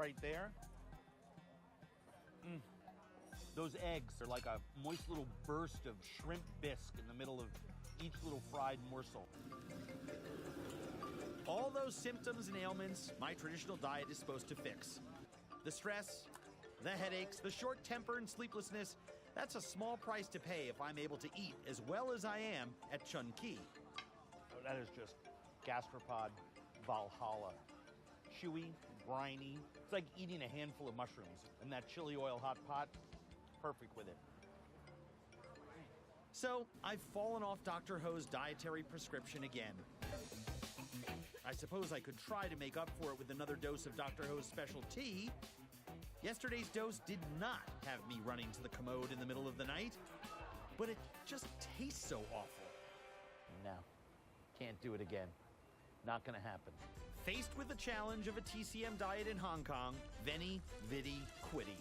right there. Those eggs are like a moist little burst of shrimp bisque in the middle of each little fried morsel. All those symptoms and ailments my traditional diet is supposed to fix. The stress, the headaches, the short temper and sleeplessness, that's a small price to pay if I'm able to eat as well as I am at Chun Ki. Oh, that is just gastropod Valhalla. Chewy, briny. It's like eating a handful of mushrooms in that chili oil hot pot. Perfect with it. So I've fallen off Dr. Ho's dietary prescription again. I suppose I could try to make up for it with another dose of Dr. Ho's special tea. Yesterday's dose did not have me running to the commode in the middle of the night, but it just tastes so awful. No, can't do it again. Not gonna happen. Faced with the challenge of a TCM diet in Hong Kong, veni, vidi, quiddy.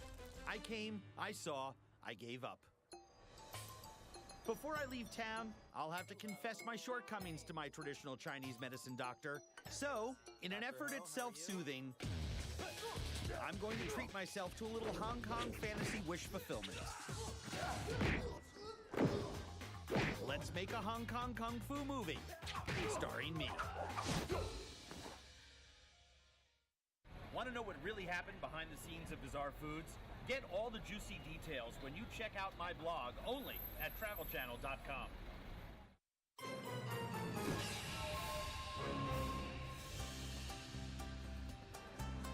I came, I saw, I gave up. Before I leave town, I'll have to confess my shortcomings to my traditional Chinese medicine doctor. So, in an effort at self-soothing, I'm going to treat myself to a little Hong Kong fantasy wish fulfillment. Let's make a Hong Kong Kung Fu movie, starring me. Want to know what really happened behind the scenes of Bizarre Foods? Get all the juicy details when you check out my blog only at travelchannel.com.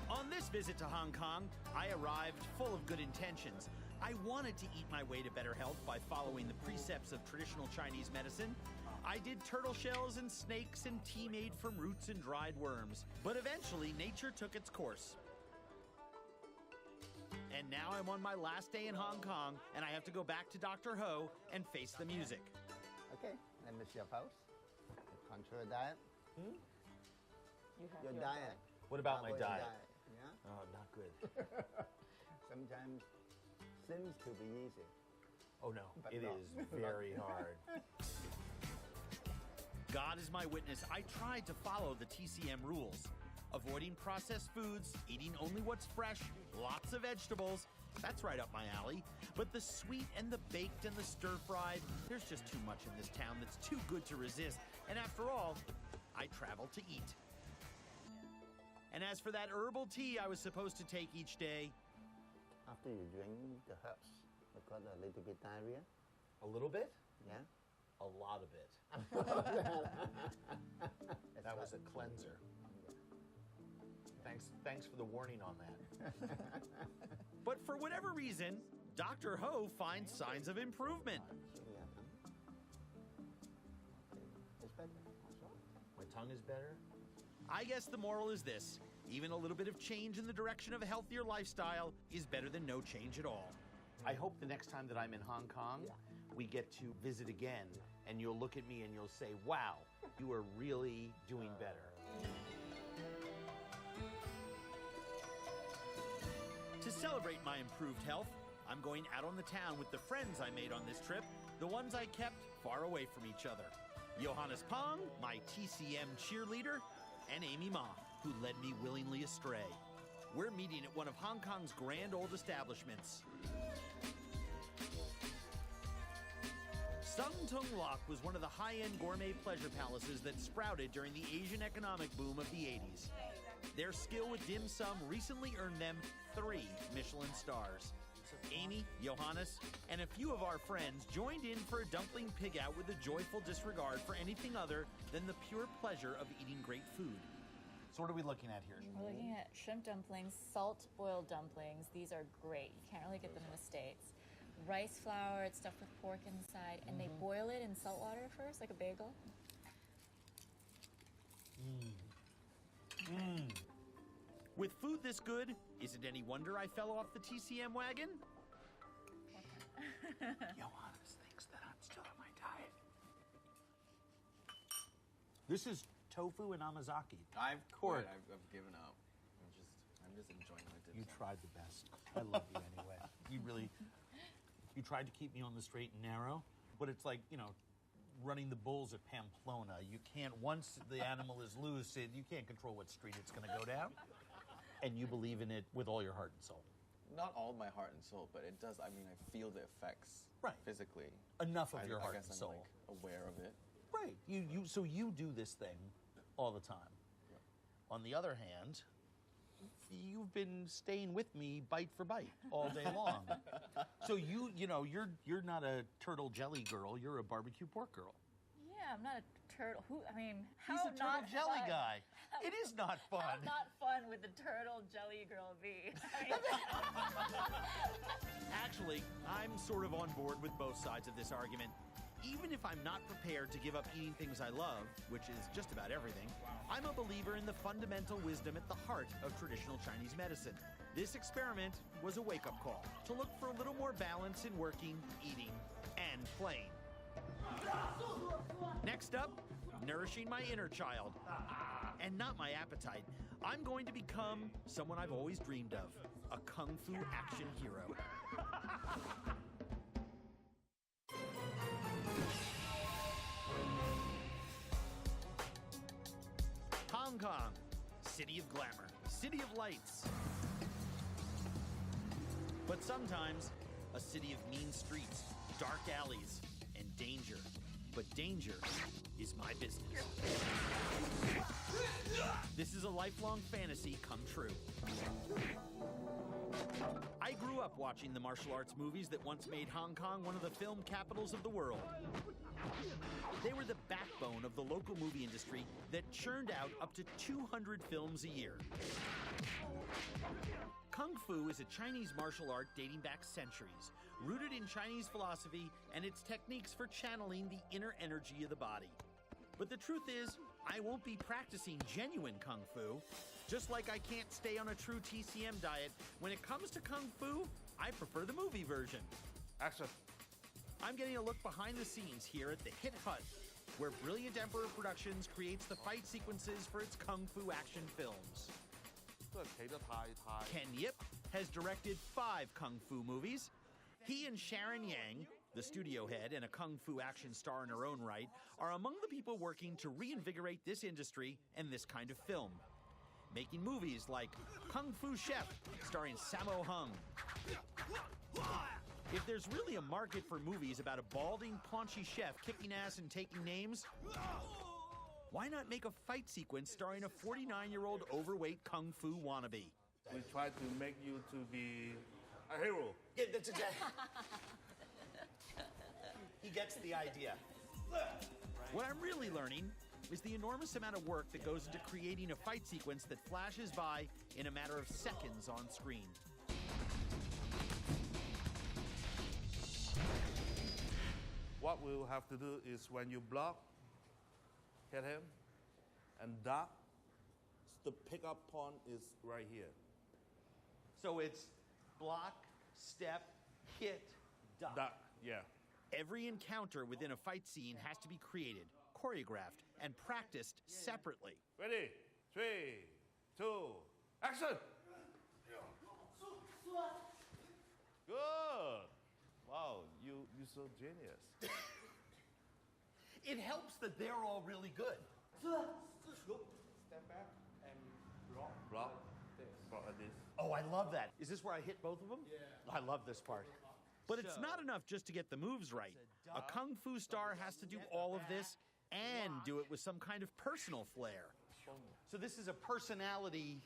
On this visit to Hong Kong, I arrived full of good intentions. I wanted to eat my way to better health by following the precepts of traditional Chinese medicine. I did turtle shells and snakes and tea made from roots and dried worms. But eventually, nature took its course. And now I'm on my last day in Hong Kong, and I have to go back to Dr. Ho and face the music. Okay, let me see your pulse. Control diet. You have Your diet. What about my How diet? your Yeah. Oh, not good. Sometimes seems to be easy. Oh, no, But it not. is very hard. God is my witness, I tried to follow the TCM rules. Avoiding processed foods, eating only what's fresh, lots of vegetables. That's right up my alley. But the sweet and the baked and the stir-fried, there's just too much in this town that's too good to resist. And after all, I travel to eat. And as for that herbal tea I was supposed to take each day, After you drink the herbs, you got a little bit diarrhea. a little bit, Yeah. a lot of it. That was a cleanser. Thanks for the warning on that. But for whatever reason, Dr. Ho finds signs of improvement. Yeah. It's better. My tongue is better? I guess the moral is this: even a little bit of change in the direction of a healthier lifestyle is better than no change at all. I hope the next time that I'm in Hong Kong, we get to visit again, and you'll look at me and you'll say, wow, you are really doing better. To celebrate my improved health, I'm going out on the town with the friends I made on this trip, the ones I kept far away from each other. Johannes Pong, my TCM cheerleader, and Amy Ma, who led me willingly astray. We're meeting at one of Hong Kong's grand old establishments. Sung Tung Lok was one of the high-end gourmet pleasure palaces that sprouted during the Asian economic boom of the 80s. Their skill with dim sum recently earned them 3 Michelin stars. Amy, Johannes, and a few of our friends joined in for a dumpling pig out with a joyful disregard for anything other than the pure pleasure of eating great food. So what are we looking at here? We're looking at shrimp dumplings, salt boiled dumplings. These are great. You can't really get them in the States. Rice flour, it's stuffed with pork inside, and they boil it in salt water first, like a bagel. With food this good, is it any wonder I fell off the TCM wagon? Johannes thinks that I'm still on my diet. This is tofu and amazaki. I've quit. I've given up. I'm just enjoying my dim You sum. tried the best. I love you anyway. You tried to keep me on the straight and narrow, but it's like, running the bulls at Pamplona. You can't, once the animal is loose, you can't control what street it's going to go down. And you believe in it with all your heart and soul. Not all my heart and soul, but it does. I mean, I feel the effects Right. physically. Enough of your I heart guess and I'm soul. like aware of it. Right. So you do this thing all the time. On the other hand, you've been staying with me bite for bite all day long. So you're not a turtle jelly girl, you're a barbecue pork girl. Yeah, I'm not a turtle. How He's a turtle not jelly fun? guy. It is not How fun. not fun would the turtle jelly girl be? Actually, I'm sort of on board with both sides of this argument. Even if I'm not prepared to give up eating things I love, which is just about everything, I'm a believer in the fundamental wisdom at the heart of traditional Chinese medicine. This experiment was a wake-up call to look for a little more balance in working, eating, and playing. Next up, nourishing my inner child. And not my appetite. I'm going to become someone I've always dreamed of, a kung fu action hero. Hong Kong, city of glamour, city of lights. But sometimes, a city of mean streets, dark alleys, and danger. But danger is my business. This is a lifelong fantasy come true. I grew up watching the martial arts movies that once made Hong Kong one of the film capitals of the world. They were the backbone of the local movie industry that churned out up to 200 films a year. Kung Fu is a Chinese martial art dating back centuries, rooted in Chinese philosophy and its techniques for channeling the inner energy of the body. But the truth is, I won't be practicing genuine Kung Fu. Just like I can't stay on a true TCM diet, when it comes to Kung Fu, I prefer the movie version. Action. I'm getting a look behind the scenes here at the Hit Hut, where Brilliant Emperor Productions creates the fight sequences for its Kung Fu action films. Ken Yip has directed 5 Kung Fu movies. He and Sharon Yang, the studio head and a Kung Fu action star in her own right, are among the people working to reinvigorate this industry and this kind of film. Making movies like Kung Fu Chef, starring Sammo Hung. If there's really a market for movies about a balding, paunchy chef kicking ass and taking names, why not make a fight sequence starring a 49-year-old overweight Kung Fu wannabe? We try to make you to be a hero. Yeah, that's exactly. He gets the idea. What I'm really learning is the enormous amount of work that goes into creating a fight sequence that flashes by in a matter of seconds on screen. What we'll have to do is when you block, hit him, and duck, the pickup point is right here. So it's block, step, hit, duck. Duck, yeah. Every encounter within a fight scene has to be created, choreographed, and practiced separately. Ready? 3, 2, action! Good. Wow, you're so genius. It helps that they're all really good. Step back and block. Block. Block like this. Oh, I love that. Is this where I hit both of them? Yeah. I love this part. But it's not enough just to get the moves right. A Kung Fu star has to do all of this and do it with some kind of personal flair. So this is a personality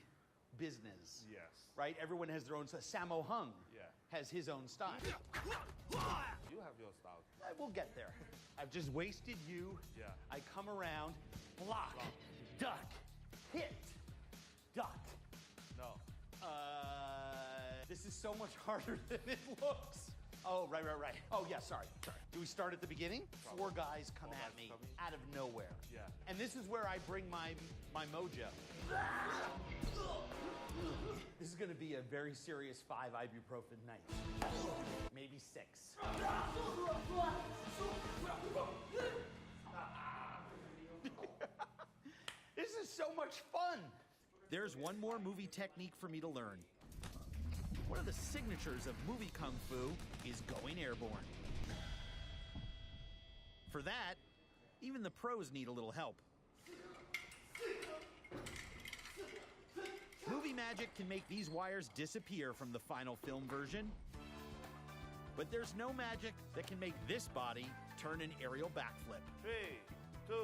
business. Yes. Right? Everyone has their own style. Sammo Hung Yeah. has his own style. You have your style. We'll get there. I've just wasted you. Yeah. I come around, block, duck, hit, duck. No. This is so much harder than it looks. Oh, right. Oh, yeah, sorry. Do we start at the beginning? 4 guys come at me out of nowhere. Yeah. And this is where I bring my mojo. This is going to be a very serious 5 ibuprofen night. Maybe 6. This is so much fun. There's one more movie technique for me to learn. One of the signatures of movie Kung Fu is going airborne. For that, even the pros need a little help. Movie magic can make these wires disappear from the final film version, but there's no magic that can make this body turn an aerial backflip. 3, 2,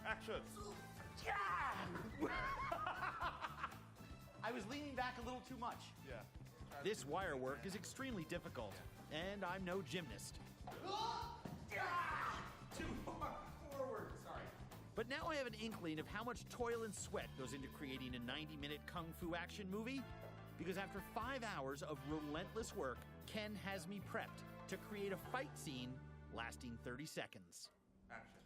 action. I was leaning back a little too much. Yeah. This wire work is extremely difficult, and I'm no gymnast. Too far forward. Sorry. But now I have an inkling of how much toil and sweat goes into creating a 90-minute kung fu action movie, because after 5 hours of relentless work, Ken has me prepped to create a fight scene lasting 30 seconds. Action.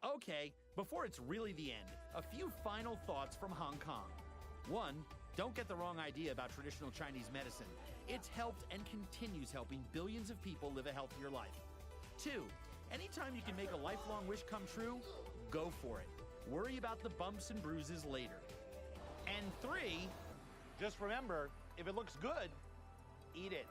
Okay, before it's really the end, a few final thoughts from Hong Kong. 1, don't get the wrong idea about traditional Chinese medicine. It's helped and continues helping billions of people live a healthier life. 2, anytime you can make a lifelong wish come true, go for it. Worry about the bumps and bruises later. And 3, just remember, if it looks good, eat it.